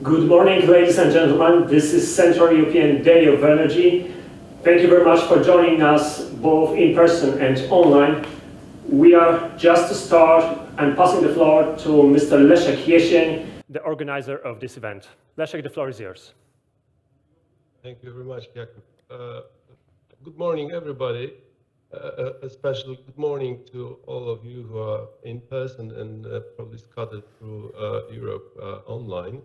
Good morning, ladies and gentlemen. This is Central European Day of Energy. Thank you very much for joining us both in person and online. We are just to start. I'm passing the floor to Mr. Jesień, the organizer of this event. Leszek, the floor is yours. Thank you very much, Jakub. Good morning, everybody. Especially good morning to all of you who are in person and probably scattered through Europe online.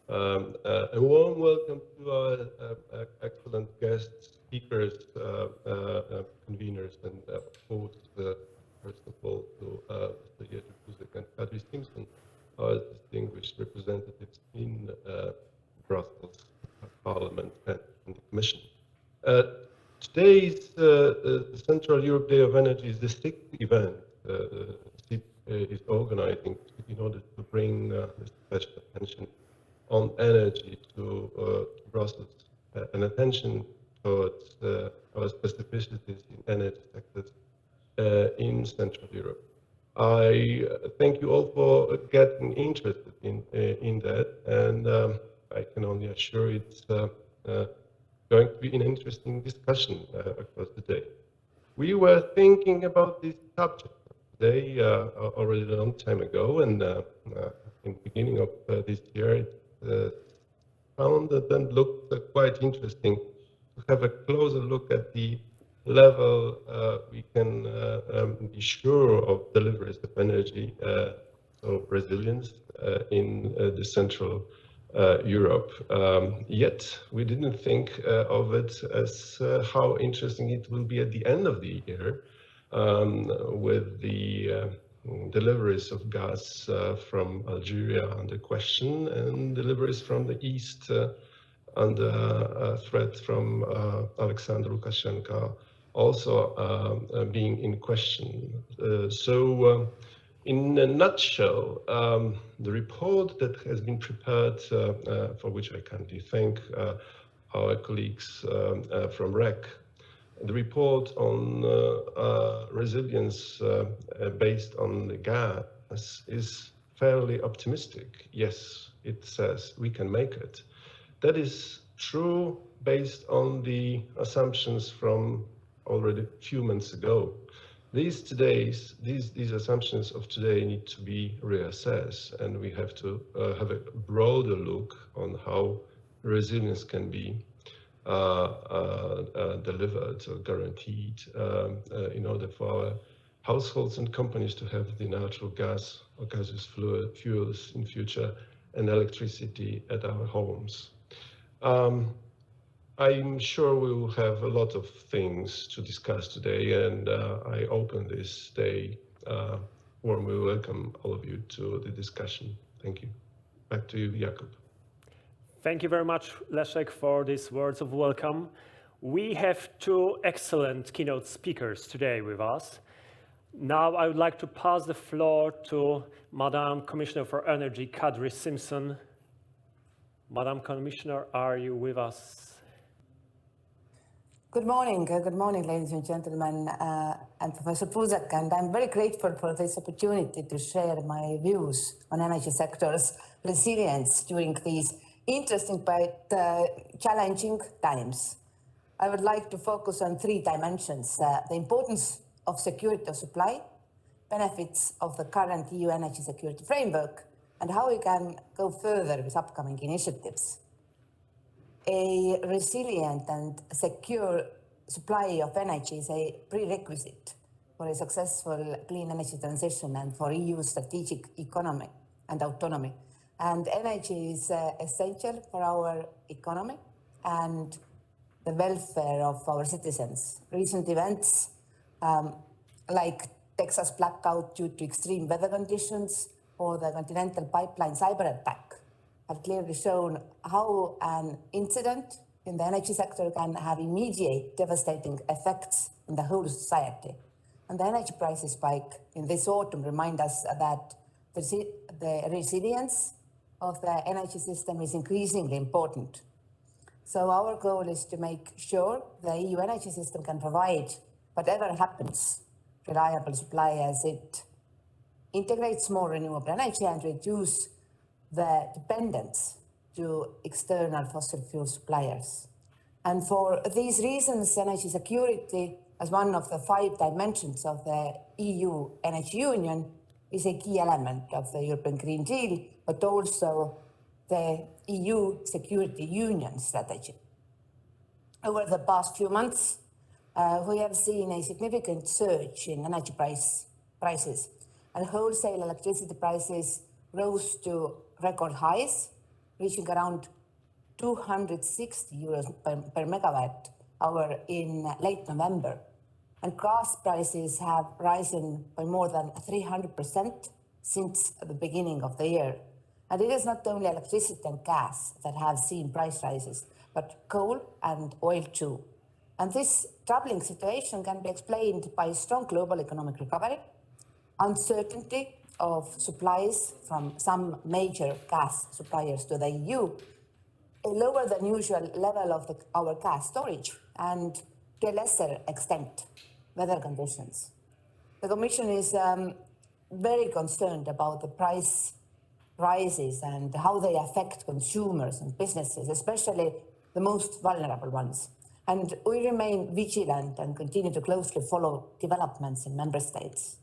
A warm welcome to our excellent guest speakers, conveners, and of course, first of all, to Mr. Jerzy Buzek and Kadri Simson, our distinguished representatives in Brussels, Parliament, and the Commission. Today's Central Europe Day of Energy is the sixth event CEEP is organizing in order to bring special attention on energy to Brussels and attention towards our specificities in energy sectors in Central Europe. I thank you all for getting interested in that, and I can only assure it's going to be an interesting discussion across the day. We were thinking about this subject today already a long time ago, and in the beginning of this year, it sounded and looked quite interesting to have a closer look at the level we can be sure of deliveries of energy, so resilience in the Central Europe. Yet we didn't think of it as how interesting it will be at the end of the year with the deliveries of gas from Algeria under question and deliveries from the east under threat from Alexander Lukashenko also being in question. In a nutshell, the report that has been prepared, for which I kindly thank our colleagues from REC, the report on resilience based on the gas is fairly optimistic. Yes, it says we can make it. That is true based on the assumptions from already a few months ago. These assumptions of today need to be reassessed, and we have to have a broader look on how resilience can be delivered or guaranteed in order for our households and companies to have the natural gas or gaseous fuels in future and electricity at our homes. I'm sure we will have a lot of things to discuss today, and I open this day warmly welcome all of you to the discussion. Thank you. Back to you, Jakub. Thank you very much, Leszek, for these words of welcome. We have two excellent keynote speakers today with us. Now I would like to pass the floor to Mme Commissioner for Energy Kadri Simson. Mme Commissioner, are you with us? Good morning, ladies and gentlemen, and Professor Buzek, and I'm very grateful for this opportunity to share my views on energy sector's resilience during these interesting but challenging times. I would like to focus on three dimensions: the importance of security of supply, benefits of the current EU energy security framework, and how we can go further with upcoming initiatives. A resilient and secure supply of energy is a prerequisite for a successful clean energy transition and for EU strategic economy and autonomy. And energy is essential for our economy and the welfare of our citizens. Recent events like Texas blackout due to extreme weather conditions or the Continental Pipeline cyber attack have clearly shown how an incident in the energy sector can have immediate devastating effects in the whole society. And the energy prices spike in this autumn remind us that the resilience of the energy system is increasingly important. So our goal is to make sure the EU energy system can provide, whatever happens, reliable supply as it integrates more renewable energy and reduce the dependence to external fossil fuel suppliers. And for these reasons, energy security, as one of the 5 dimensions of the EU Energy Union, is a key element of the European Green Deal, but also the EU Security Union strategy. Over the past few months, we have seen a significant surge in energy prices, and wholesale electricity prices rose to record highs, reaching around 260 euros per megawatt hour in late November. And gas prices have risen by more than 300% since the beginning of the year. And it is not only electricity and gas that have seen price rises, but coal and oil too. And this troubling situation can be explained by strong global economic recovery, uncertainty of supplies from some major gas suppliers to the EU, a lower than usual level of our gas storage, and to a lesser extent, weather conditions. The Commission is very concerned about the price rises and how they affect consumers and businesses, especially the most vulnerable ones. And we remain vigilant and continue to closely follow developments in member states.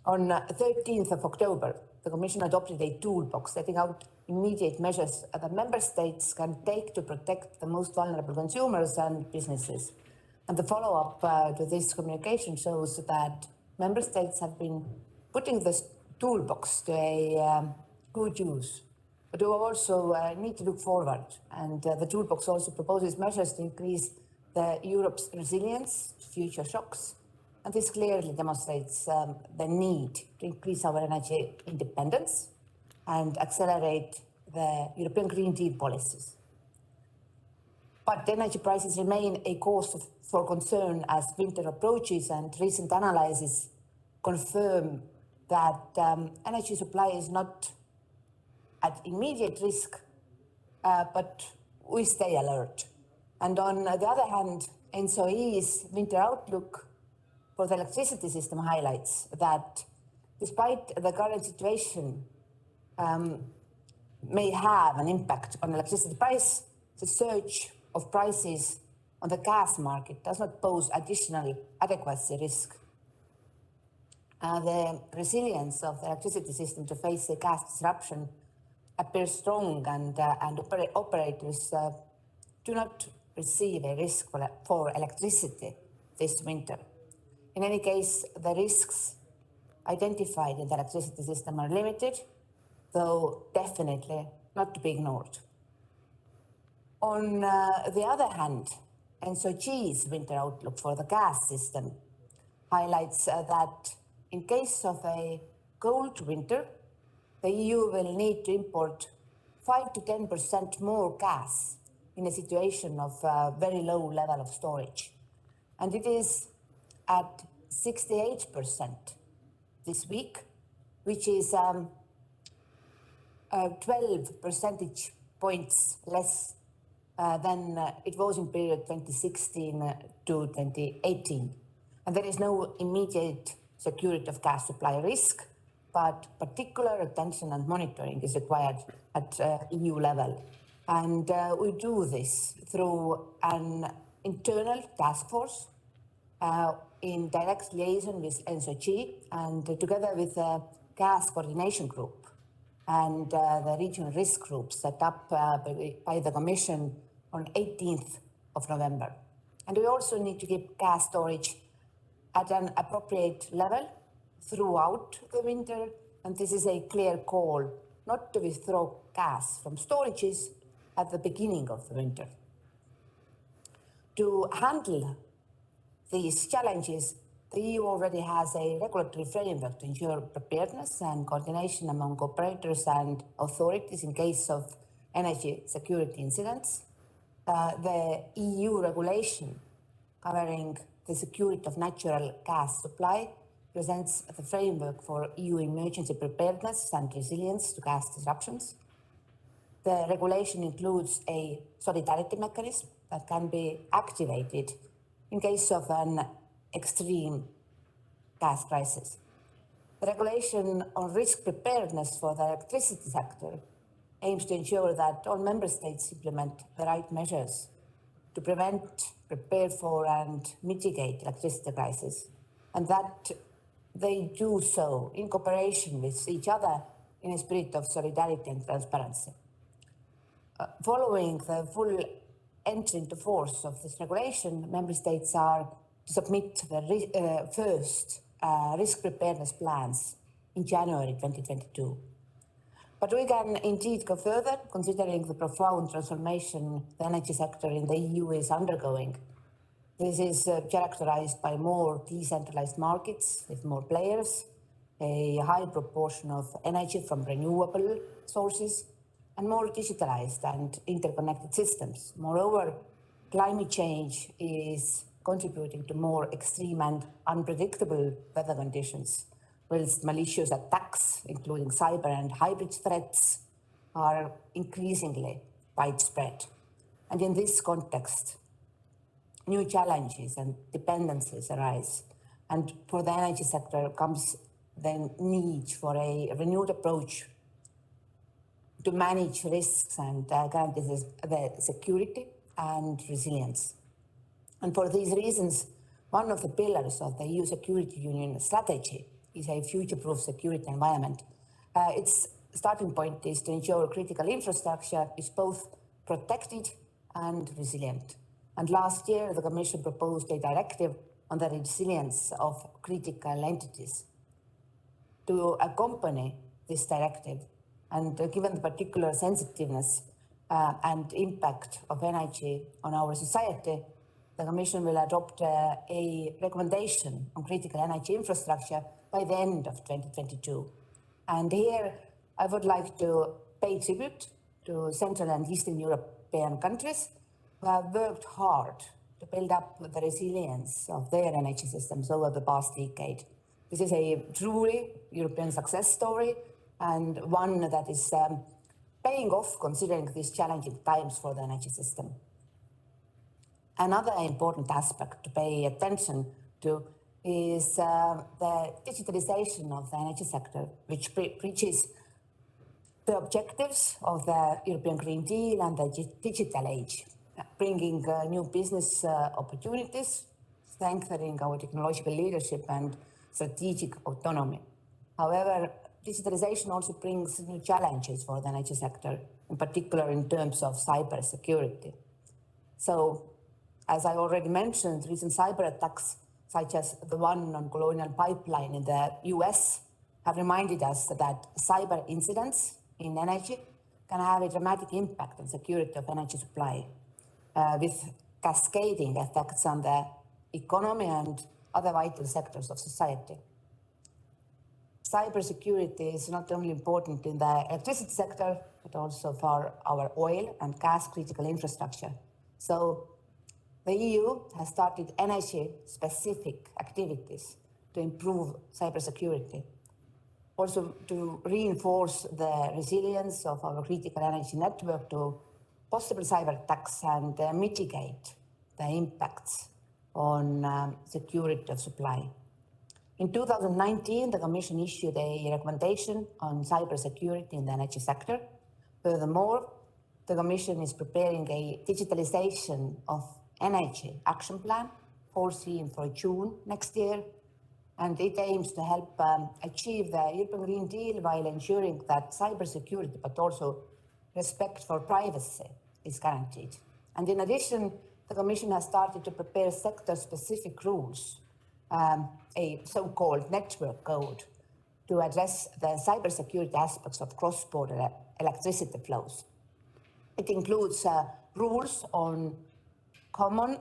On 13th of October, the Commission adopted a toolbox setting out immediate measures that member states can take to protect the most vulnerable consumers and businesses. And the follow-up to this communication shows that member states have been putting this toolbox to a good use. But we also need to look forward, and the toolbox also proposes measures to increase Europe's resilience to future shocks. And this clearly demonstrates the need to increase our energy independence and accelerate the European Green Deal policies. But energy prices remain a cause for concern as winter approaches, and recent analyses confirm that energy supply is not at immediate risk, but we stay alert. And on the other hand, NGOs' winter outlook for the electricity system highlights that despite the current situation may have an impact on electricity price, the surge of prices on the gas market does not pose additional adequacy risk. The resilience of the electricity system to face a gas disruption appears strong, and operators do not perceive a risk for electricity this winter. In any case, the risks identified in the electricity system are limited, though definitely not to be ignored. On the other hand, NGOs' winter outlook for the gas system highlights that in case of a cold winter, the EU will need to import 5 to 10% more gas in a situation of very low level of storage. And it is at 68% this week, which is 12 percentage points less than it was in period 2016 to 2018. And there is no immediate security of gas supply risk, but particular attention and monitoring is required at EU level. And we do this through an internal task force in direct liaison with NGO and together with the gas coordination group and the regional risk group set up by the Commission on 18th of November. And we also need to keep gas storage at an appropriate level throughout the winter, and this is a clear call not to withdraw gas from storages at the beginning of the winter. To handle these challenges, the EU already has a regulatory framework to ensure preparedness and coordination among operators and authorities in case of energy security incidents. The EU regulation covering the security of natural gas supply presents the framework for EU emergency preparedness and resilience to gas disruptions. The regulation includes a solidarity mechanism that can be activated in case of an extreme gas crisis. The regulation on risk preparedness for the electricity sector aims to ensure that all member states implement the right measures to prevent, prepare for, and mitigate electricity crisis, and that they do so in cooperation with each other in a spirit of solidarity and transparency. Following the full entry into force of this regulation, member states are to submit the first risk preparedness plans in January 2022. But we can indeed go further, considering the profound transformation the energy sector in the EU is undergoing. This is characterized by more decentralized markets with more players, a high proportion of energy from renewable sources, and more digitalized and interconnected systems. Moreover, climate change is contributing to more extreme and unpredictable weather conditions, whilst malicious attacks, including cyber and hybrid threats, are increasingly widespread. And in this context, new challenges and dependencies arise. And for the energy sector comes the need for a renewed approach to manage risks and guarantee the security and resilience. And for these reasons, one of the pillars of the EU Security Union strategy is a future-proof security environment. Its starting point is to ensure critical infrastructure is both protected and resilient. And last year, the Commission proposed a directive on the resilience of critical entities. To accompany this directive, and given the particular sensitiveness and impact of energy on our society, the Commission will adopt a recommendation on critical energy infrastructure by the end of 2022. And here I would like to pay tribute to Central and Eastern European countries who have worked hard to build up the resilience of their energy systems over the past decade. This is a truly European success story, and one that is paying off considering these challenging times for the energy system. Another important aspect to pay attention to is the digitalization of the energy sector, which reaches the objectives of the European Green Deal and the digital age, bringing new business opportunities, strengthening our technological leadership and strategic autonomy. However, digitalization also brings new challenges for the energy sector, in particular in terms of cyber security. So, as I already mentioned, recent cyber attacks, such as the one on Colonial Pipeline in the US, have reminded us that cyber incidents in energy can have a dramatic impact on security of energy supply, with cascading effects on the economy and other vital sectors of society. Cybersecurity is not only important in the electricity sector, but also for our oil and gas critical infrastructure. So the EU has started energy-specific activities to improve cybersecurity, also to reinforce the resilience of our critical energy network to possible cyber attacks and mitigate the impacts on security of supply. In 2019, the Commission issued a recommendation on cybersecurity in the energy sector. Furthermore, the Commission is preparing a digitalization of energy action plan foreseen for June next year, and it aims to help achieve the European Green Deal while ensuring that cybersecurity, but also respect for privacy, is guaranteed. And in addition, the Commission has started to prepare sector-specific rules, a so-called network code, to address the cybersecurity aspects of cross-border electricity flows. It includes rules on common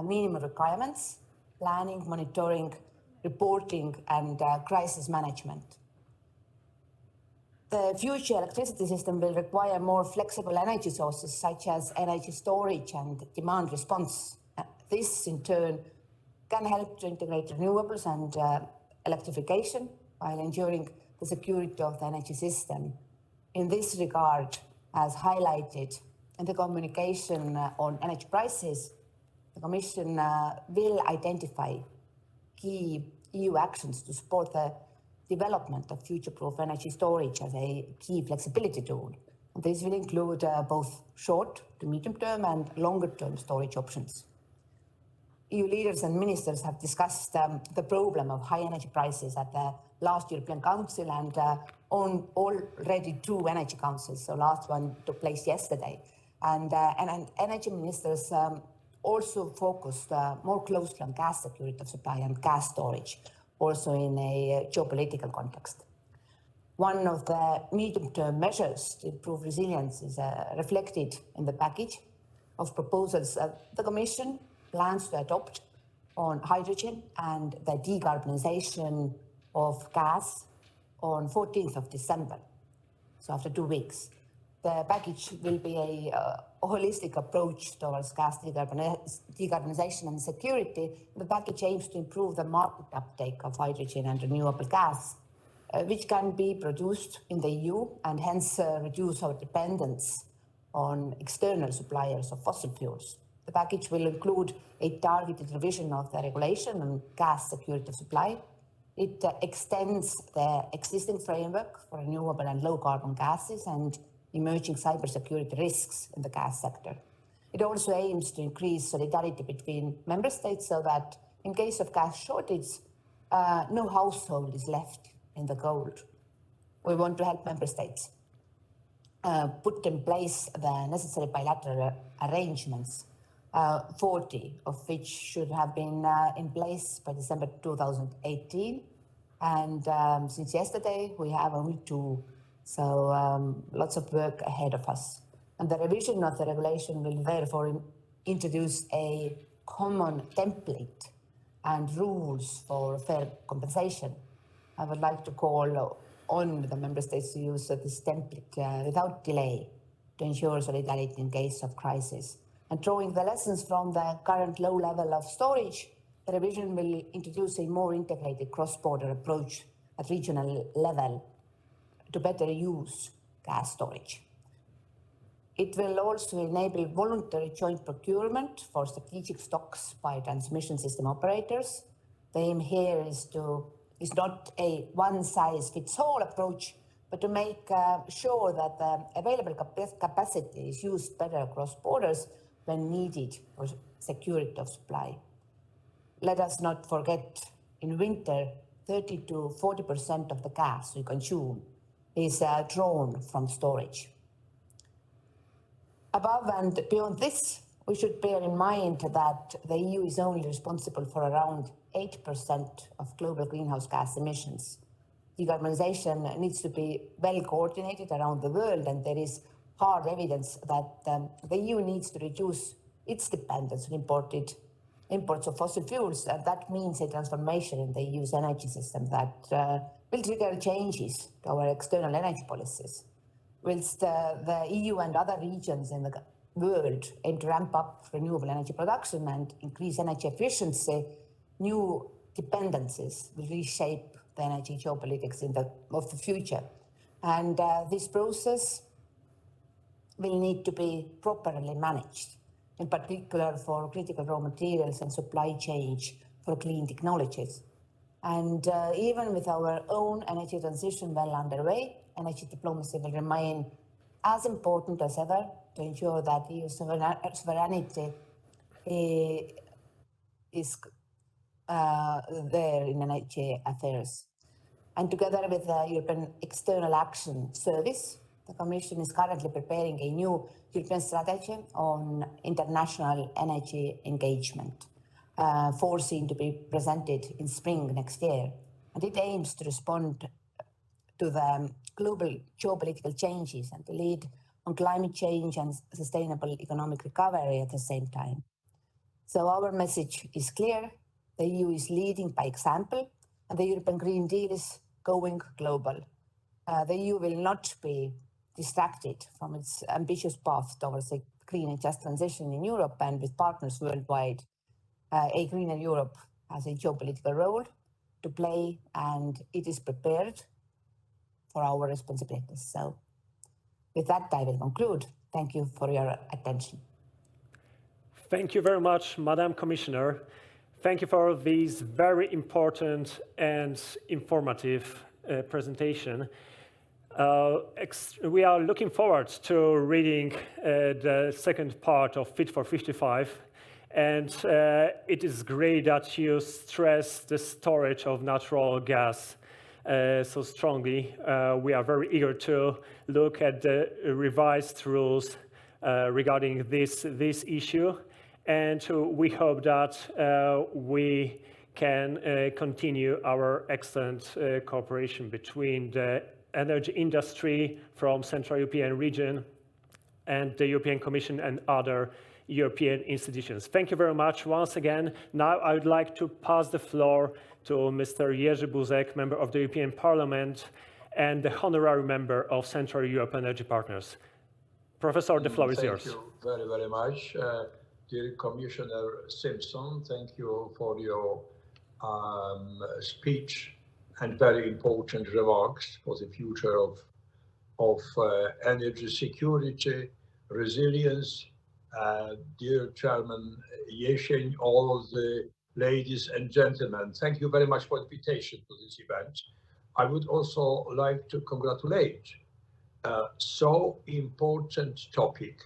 minimum requirements, planning, monitoring, reporting, and crisis management. The future electricity system will require more flexible energy sources, such as energy storage and demand response. This, in turn, can help to integrate renewables and electrification while ensuring the security of the energy system. In this regard, as highlighted in the communication on energy prices, the Commission will identify key EU actions to support the development of future-proof energy storage as a key flexibility tool. This will include both short to medium term and longer term storage options. EU leaders and ministers have discussed the problem of high energy prices at the last European Council and on already 2 energy councils. So last one took place yesterday. And energy ministers also focused more closely on gas security of supply and gas storage, also in a geopolitical context. One of the medium-term measures to improve resilience is reflected in the package of proposals the Commission plans to adopt on hydrogen and the decarbonisation of gas on 14th of December, so after 2 weeks. The package will be a holistic approach towards gas decarbonisation and security. The package aims to improve the market uptake of hydrogen and renewable gas, which can be produced in the EU and hence reduce our dependence on external suppliers of fossil fuels. The package will include a targeted revision of the regulation on gas security of supply. It extends the existing framework for renewable and low carbon gases and emerging cybersecurity risks in the gas sector. It also aims to increase solidarity between member states so that in case of gas shortage, no household is left in the cold. We want to help member states put in place the necessary bilateral arrangements, 40 of which should have been in place by December 2018. And since yesterday, we have only 2. So lots of work ahead of us. And the revision of the regulation will therefore introduce a common template and rules for fair compensation. I would like to call on the member states to use this template without delay to ensure solidarity in case of crisis. And drawing the lessons from the current low level of storage, the revision will introduce a more integrated cross-border approach at regional level to better use gas storage. It will also enable voluntary joint procurement for strategic stocks by transmission system operators. The aim here is not a one-size-fits-all approach, but to make sure that the available capacity is used better across borders when needed for security of supply. Let us not forget, in winter, 30 to 40% of the gas we consume is drawn from storage. Above and beyond this, we should bear in mind that the EU is only responsible for around 8% of global greenhouse gas emissions. Decarbonisation needs to be well coordinated around the world, and there is hard evidence that the EU needs to reduce its dependence on imports of fossil fuels. And that means a transformation in the EU's energy system that will trigger changes to our external energy policies. Whilst the EU and other regions in the world aim to ramp up renewable energy production and increase energy efficiency, new dependencies will reshape the energy geopolitics of the future. And this process will need to be properly managed, in particular for critical raw materials and supply chains for clean technologies. And even with our own energy transition well underway, energy diplomacy will remain as important as ever to ensure that EU sovereignty is there in energy affairs. And together with the European External Action Service, the Commission is currently preparing a new European strategy on international energy engagement, foreseen to be presented in spring next year. And it aims to respond to the global geopolitical changes and to lead on climate change and sustainable economic recovery at the same time. So our message is clear. The EU is leading by example, and the European Green Deal is going global. The EU will not be distracted from its ambitious path towards a green and just transition in Europe, and with partners worldwide. A greener Europe has a geopolitical role to play, and it is prepared for our responsibilities. So with that, I will conclude. Thank you for your attention. Thank you very much, Madam Commissioner. Thank you for this very important and informative presentation. We are looking forward to reading the second part of Fit for 55. And it is great that you stress the storage of natural gas so strongly. We are very eager to look at the revised rules regarding this issue. And we hope that we can continue our excellent cooperation between the energy industry from Central European region and the European Commission and other European institutions. Thank you very much once again. Now I would like to pass the floor to Mr. Jerzy Buzek, Member of the European Parliament and the Honorary Member of Central Europe Energy Partners. Professor, the floor is yours. Thank you very, very much. Dear Commissioner Simson, thank you for your speech and very important remarks for the future of energy security, resilience. Dear Chairman Jesień, all the ladies and gentlemen, thank you very much for the invitation to this event. I would also like to congratulate so important topic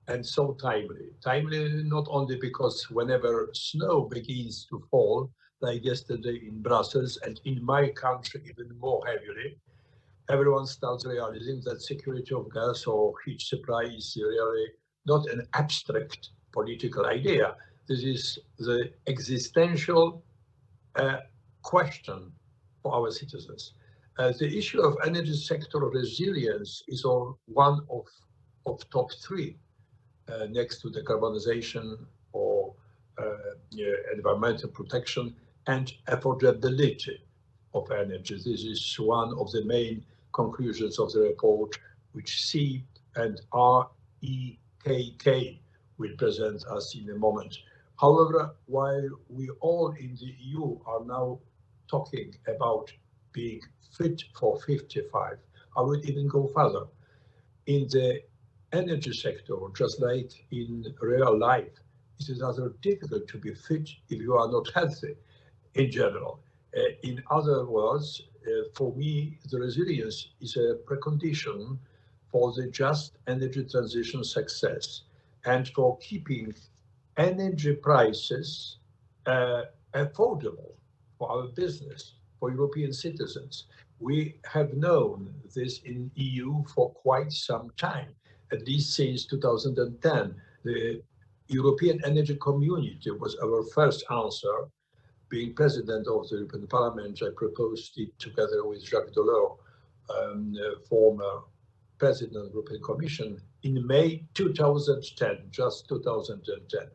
and so timely. Timely not only because whenever snow begins to fall, like yesterday in Brussels and in my country even more heavily, everyone starts realizing that security of gas or heat supply is really not an abstract political idea. This is the existential question for our citizens. The issue of energy sector resilience is one of top three, next to decarbonization or environmental protection and affordability of energy. This is one of the main conclusions of the report, which CEEP and REKK will present us in a moment. However, while we all in the EU are now talking about being fit for 55, I would even go further. In the energy sector, just like in real life, it is rather difficult to be fit if you are not healthy in general. In other words, for me, the resilience is a precondition for the just energy transition success and for keeping energy prices affordable for our business, for European citizens. We have known this in EU for quite some time, at least since 2010. The European Energy Community was our first answer. Being president of the European Parliament, I proposed it together with Jacques Delors, former president of the European Commission, in May 2010, just 2010.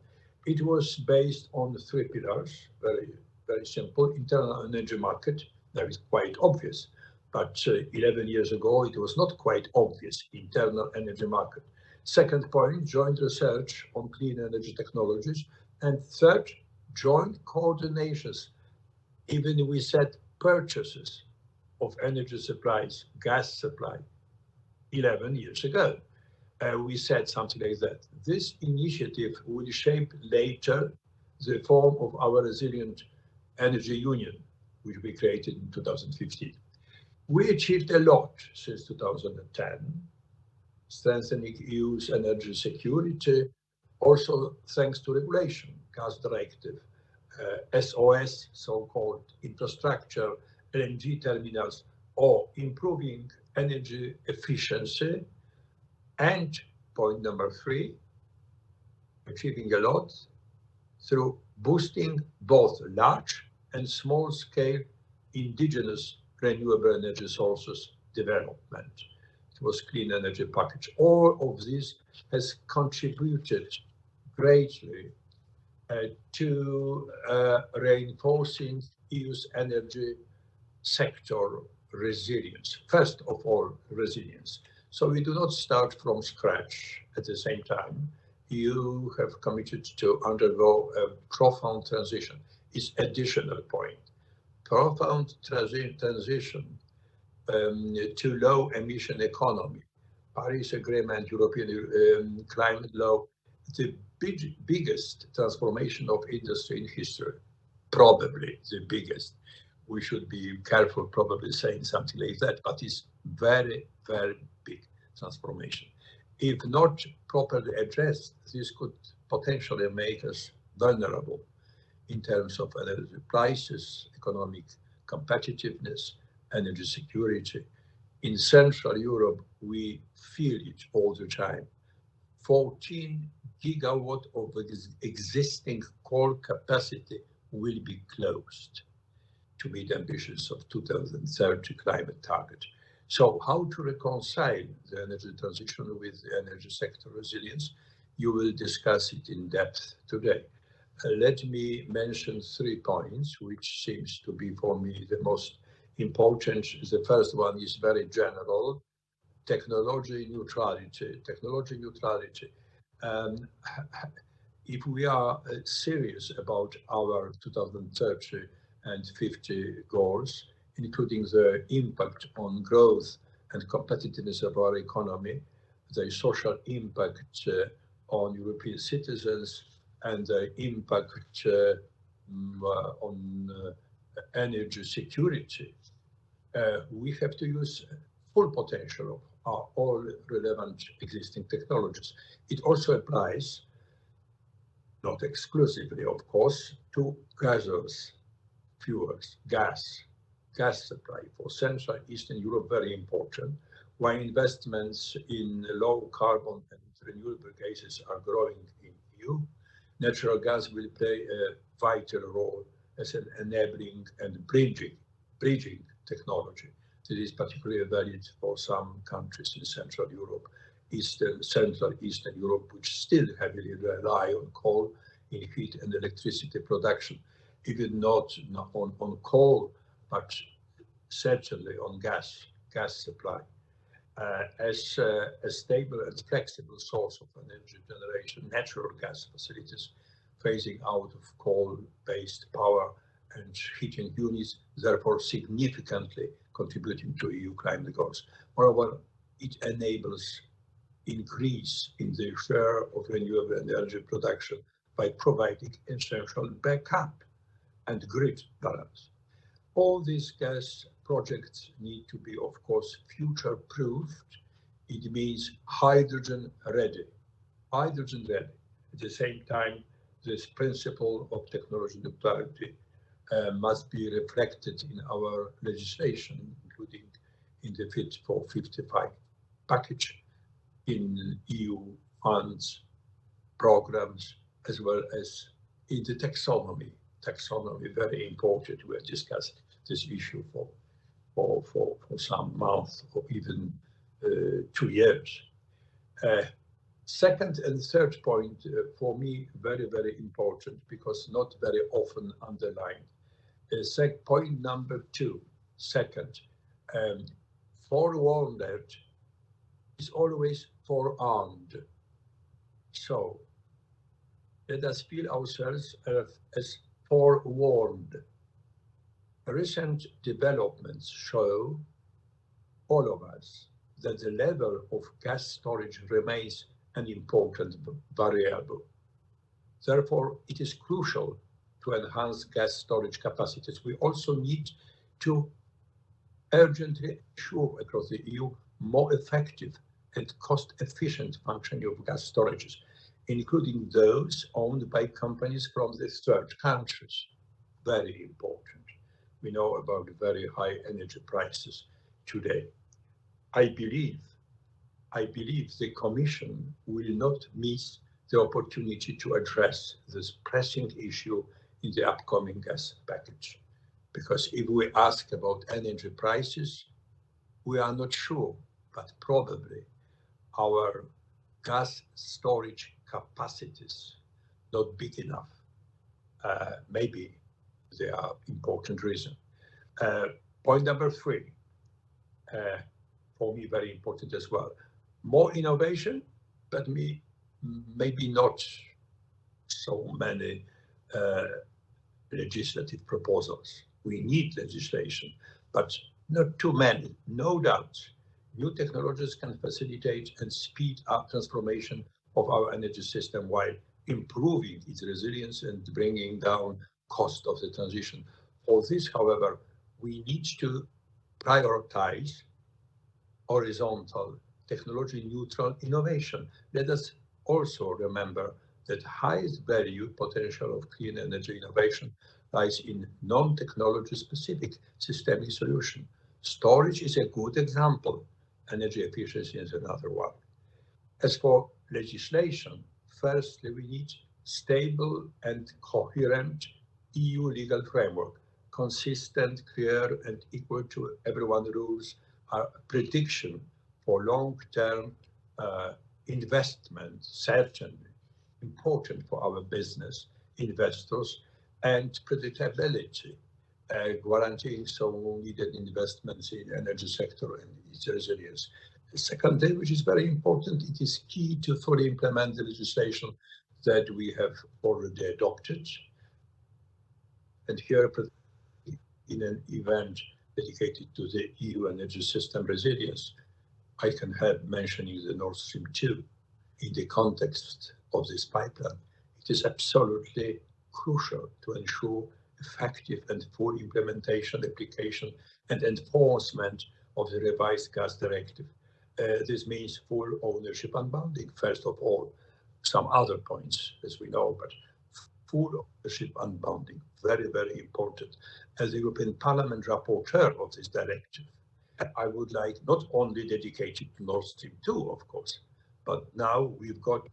It was based on three pillars, very, very simple. Internal energy market, that is quite obvious, but 11 years ago, it was not quite obvious, internal energy market. Second point, joint research on clean energy technologies. And third, joint coordinations. Even we said purchases of energy supplies, gas supply, 11 years ago. We said something like that. This initiative will shape later the form of our resilient energy union, which we created in 2015. We achieved a lot since 2010, strengthening EU's energy security, also thanks to regulation, gas directive, SOS, so-called infrastructure, LNG terminals, or improving energy efficiency. And point number three, achieving a lot through boosting both large and small-scale indigenous renewable energy sources development. It was clean energy package. All of this has contributed greatly to reinforcing EU's energy sector resilience. First of all, resilience. So we do not start from scratch. At the same time, you have committed to undergo a profound transition. It's additional point. Profound transition to low emission economy. Paris Agreement, European climate law, the biggest transformation of industry in history, probably the biggest. We should be careful probably saying something like that, but it's very, very big transformation. If not properly addressed, this could potentially make us vulnerable in terms of energy prices, economic competitiveness, energy security. In Central Europe, we feel it all the time. 14 gigawatt of existing coal capacity will be closed to meet ambitions of 2030 climate target. So how to reconcile the energy transition with the energy sector resilience? You will discuss it in depth today. Let me mention 3 points, which seems to be for me the most important. The first one is very general, technology neutrality. Technology neutrality. If we are serious about our 2030 and 50 goals, including the impact on growth and competitiveness of our economy, the social impact on European citizens, and the impact on energy security, we have to use full potential of all relevant existing technologies. It also applies, not exclusively, of course, to gaseous fuels, gas supply for Central Eastern Europe, very important, while investments in low carbon and renewable gases are growing in EU. Natural gas will play a vital role as an enabling and bridging technology. This is particularly valid for some countries in Central Europe, Central Eastern Europe, which still heavily rely on coal in heat and electricity production, even not on coal, but certainly on gas supply. As a stable and flexible source of energy generation, natural gas facilities phasing out of coal-based power and heating units, therefore significantly contributing to EU climate goals. Moreover, it enables increase in the share of renewable energy production by providing essential backup and grid balance. All these gas projects need to be, of course, future-proofed. It means hydrogen ready. Hydrogen ready. At the same time, this principle of technology neutrality must be reflected in our legislation, including in the Fit for 55 package, in EU funds, programs, as well as in the taxonomy. Taxonomy, very important. We are discussing this issue for some months or even 2 years. Second and third point for me, very, very important because not very often underlined. Point number 2, second, forewarned is always forearmed. So let us feel ourselves as forewarned. Recent developments show all of us that the level of gas storage remains an important variable. Therefore, it is crucial to enhance gas storage capacities. We also need to urgently ensure across the EU more effective and cost-efficient functioning of gas storages, including those owned by companies from the third countries. Very important. We know about very high energy prices today. I believe the Commission will not miss the opportunity to address this pressing issue in the upcoming gas package. Because if we ask about energy prices, we are not sure, but probably our gas storage capacities not big enough. Maybe they are important reason. Point number 3, for me very important as well. More innovation, but maybe not so many legislative proposals. We need legislation, but not too many, no doubt. New technologies can facilitate and speed up transformation of our energy system while improving its resilience and bringing down cost of the transition. For this, however, we need to prioritize horizontal, technology-neutral innovation. Let us also remember that highest value potential of clean energy innovation lies in non-technology specific systemic solution. Storage is a good example. Energy efficiency is another one. As for legislation, firstly, we need stable and coherent EU legal framework. Consistent, clear, and equal to everyone rules are a prediction for long-term investment, certainly important for our business investors, and predictability, guaranteeing so needed investments in energy sector and its resilience. Secondly, which is very important, it is key to fully implement the legislation that we have already adopted. And here, in an event dedicated to the EU energy system resilience, I can help mentioning the Nord Stream 2 in the context of this pipeline. It is absolutely crucial to ensure effective and full implementation, application, and enforcement of the revised gas directive. This means full ownership unbundling, first of all. Some other points, as we know, but full ownership unbundling, very, very important. As the European Parliament rapporteur of this directive, I would like not only dedicated to Nord Stream 2, of course, but now we've got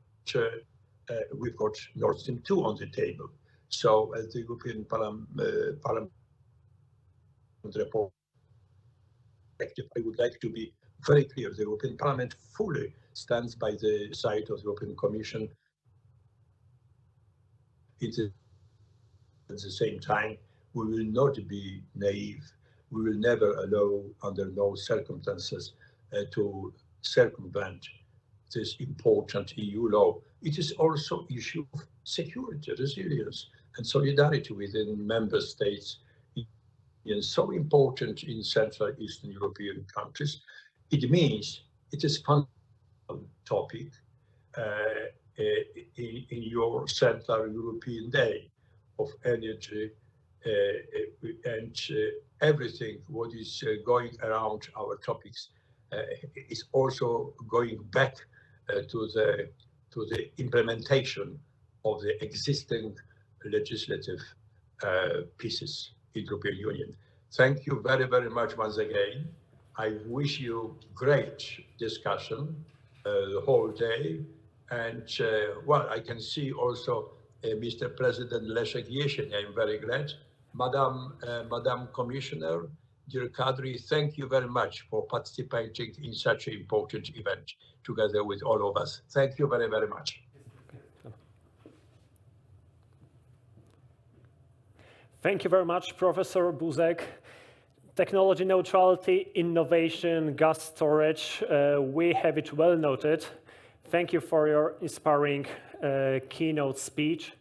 Nord Stream 2 on the table. So as the European Parliament report, I would like to be very clear. The European Parliament fully stands by the side of the European Commission. At the same time, we will not be naive. We will never allow, under no circumstances, to circumvent this important EU law. It is also an issue of security, resilience, and solidarity within member states. It's so important in Central Eastern European countries. It means it is a fundamental topic in your Central European Day of Energy, and everything what is going around our topics is also going back to the implementation of the existing legislative pieces in the European Union. Thank you very, very much once again. I wish you great discussion the whole day. And well, I can see also Mr. President Leszek Jesień. I'm very glad. Mme Commissioner, dear Kadri, thank you very much for participating in such an important event together with all of us. Thank you very, very much. Thank you very much, Professor Buzek. Technology neutrality, innovation, gas storage, we have it well noted. Thank you for your inspiring keynote speech.